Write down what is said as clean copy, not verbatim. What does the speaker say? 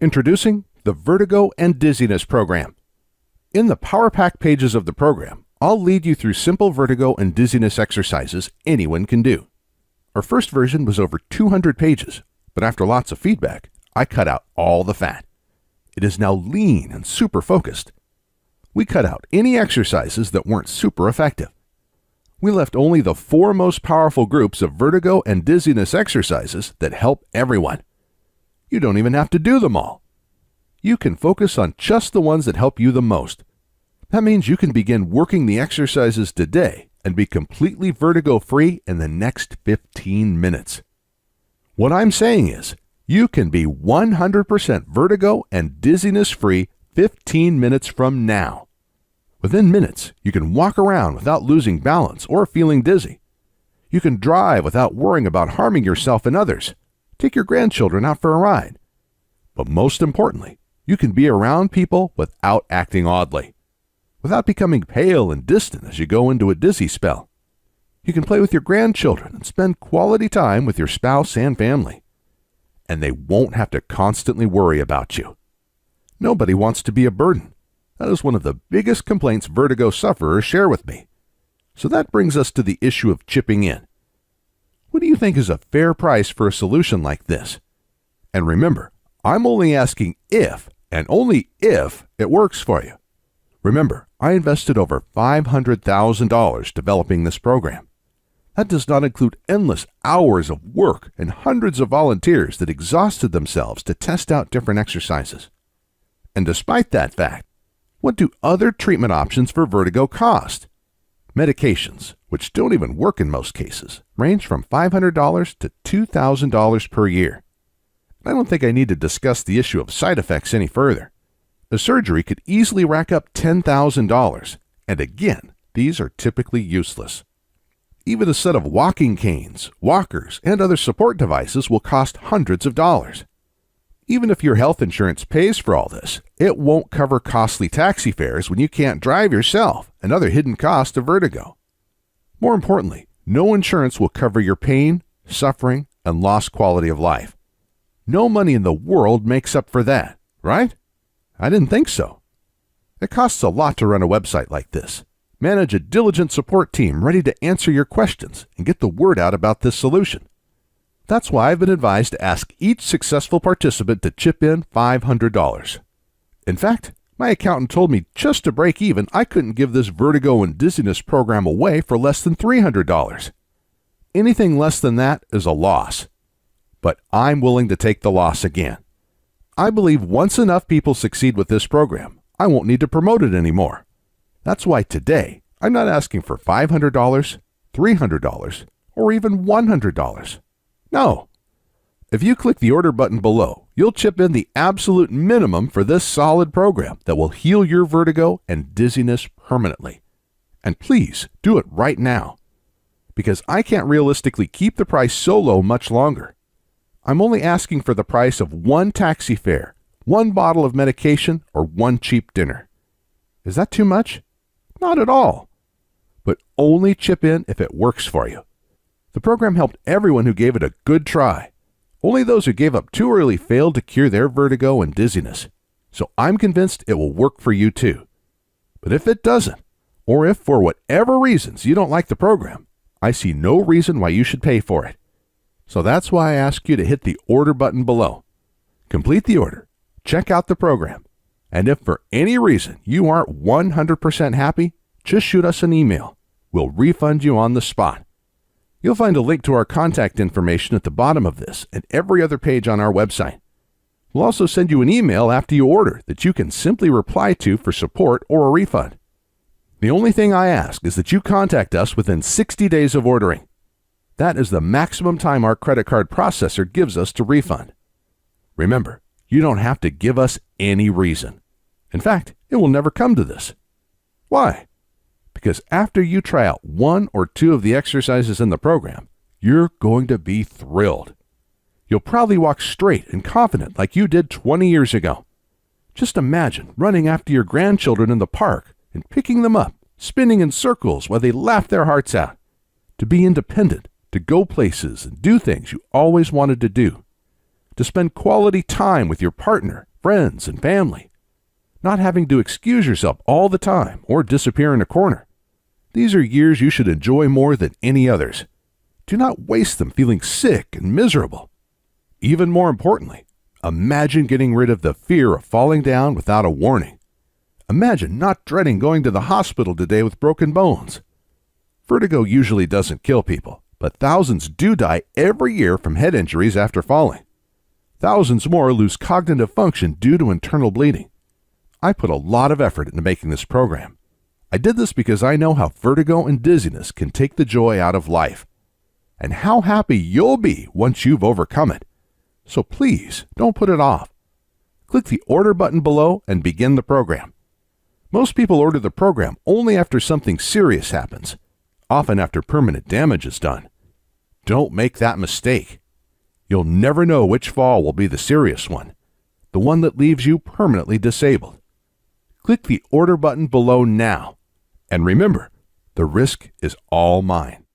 Introducing the Vertigo and Dizziness program. In the Power Pack pages of the program, I'll lead you through simple vertigo and dizziness exercises anyone can do. Our first version was over 200 pages, but after lots of feedback, I cut out all the fat. It is now lean and super focused. We cut out any exercises that weren't super effective. We left only the 4 most powerful groups of vertigo and dizziness exercises that help everyone. You don't even have to do them all. You can focus on just the ones that help you the most. That means you can begin working the exercises today and be completely vertigo-free in the next 15 minutes. What I'm saying is, you can be 100% vertigo and dizziness-free 15 minutes from now. Within minutes, you can walk around without losing balance or feeling dizzy. You can drive without worrying about harming yourself and others. Take your grandchildren out for a ride. But most importantly, you can be around people without acting oddly, without becoming pale and distant as you go into a dizzy spell. You can play with your grandchildren and spend quality time with your spouse and family. And they won't have to constantly worry about you. Nobody wants to be a burden. That is one of the biggest complaints vertigo sufferers share with me. So that brings us to the issue of chipping in. What do you think is a fair price for a solution like this? And remember, I'm only asking if, and only if, it works for you. Remember, I invested over $500,000 developing this program. That does not include endless hours of work and hundreds of volunteers that exhausted themselves to test out different exercises. And despite that fact, what do other treatment options for vertigo cost? Medications, which don't even work in most cases, range from $500 to $2,000 per year. I don't think I need to discuss the issue of side effects any further. A surgery could easily rack up $10,000, and again, these are typically useless. Even a set of walking canes, walkers, and other support devices will cost hundreds of dollars. Even if your health insurance pays for all this, it won't cover costly taxi fares when you can't drive yourself and other hidden costs of vertigo. More importantly, no insurance will cover your pain, suffering, and lost quality of life. No money in the world makes up for that, right? I didn't think so. It costs a lot to run a website like this, manage a diligent support team ready to answer your questions, and get the word out about this solution. That's why I've been advised to ask each successful participant to chip in $500. In fact, my accountant told me just to break even, I couldn't give this vertigo and dizziness program away for less than $300. Anything less than that is a loss. But I'm willing to take the loss again. I believe once enough people succeed with this program, I won't need to promote it anymore. That's why today, I'm not asking for $500, $300, or even $100. No. If you click the order button below, you'll chip in the absolute minimum for this solid program that will heal your vertigo and dizziness permanently. And please do it right now, because I can't realistically keep the price so low much longer. I'm only asking for the price of 1 taxi fare, 1 bottle of medication, or 1 cheap dinner. Is that too much? Not at all. But only chip in if it works for you. The program helped everyone who gave it a good try. Only those who gave up too early failed to cure their vertigo and dizziness. So I'm convinced it will work for you too. But if it doesn't, or if for whatever reasons you don't like the program, I see no reason why you should pay for it. So that's why I ask you to hit the order button below. Complete the order, check out the program, and if for any reason you aren't 100% happy, just shoot us an email. We'll refund you on the spot. You'll find a link to our contact information at the bottom of this and every other page on our website. We'll also send you an email after you order that you can simply reply to for support or a refund. The only thing I ask is that you contact us within 60 days of ordering. That is the maximum time our credit card processor gives us to refund. Remember, you don't have to give us any reason. In fact, it will never come to this. Why? Because after you try out 1 or 2 of the exercises in the program, you're going to be thrilled. You'll probably walk straight and confident like you did 20 years ago. Just imagine running after your grandchildren in the park and picking them up, spinning in circles while they laugh their hearts out. To be independent, to go places and do things you always wanted to do. to spend quality time with your partner, friends, and family, not having to excuse yourself all the time or disappear in a corner. These are years you should enjoy more than any others. Do not waste them feeling sick and miserable. Even more importantly, imagine getting rid of the fear of falling down without a warning. Imagine not dreading going to the hospital today with broken bones. Vertigo usually doesn't kill people, but thousands do die every year from head injuries after falling. Thousands more lose cognitive function due to internal bleeding. I put a lot of effort into making this program. I did this because I know how vertigo and dizziness can take the joy out of life, and how happy you'll be once you've overcome it. So please, don't put it off. Click the order button below and begin the program. Most people order the program only after something serious happens, often after permanent damage is done. Don't make that mistake. You'll never know which fall will be the serious one, the one that leaves you permanently disabled. Click the order button below now. And remember, the risk is all mine.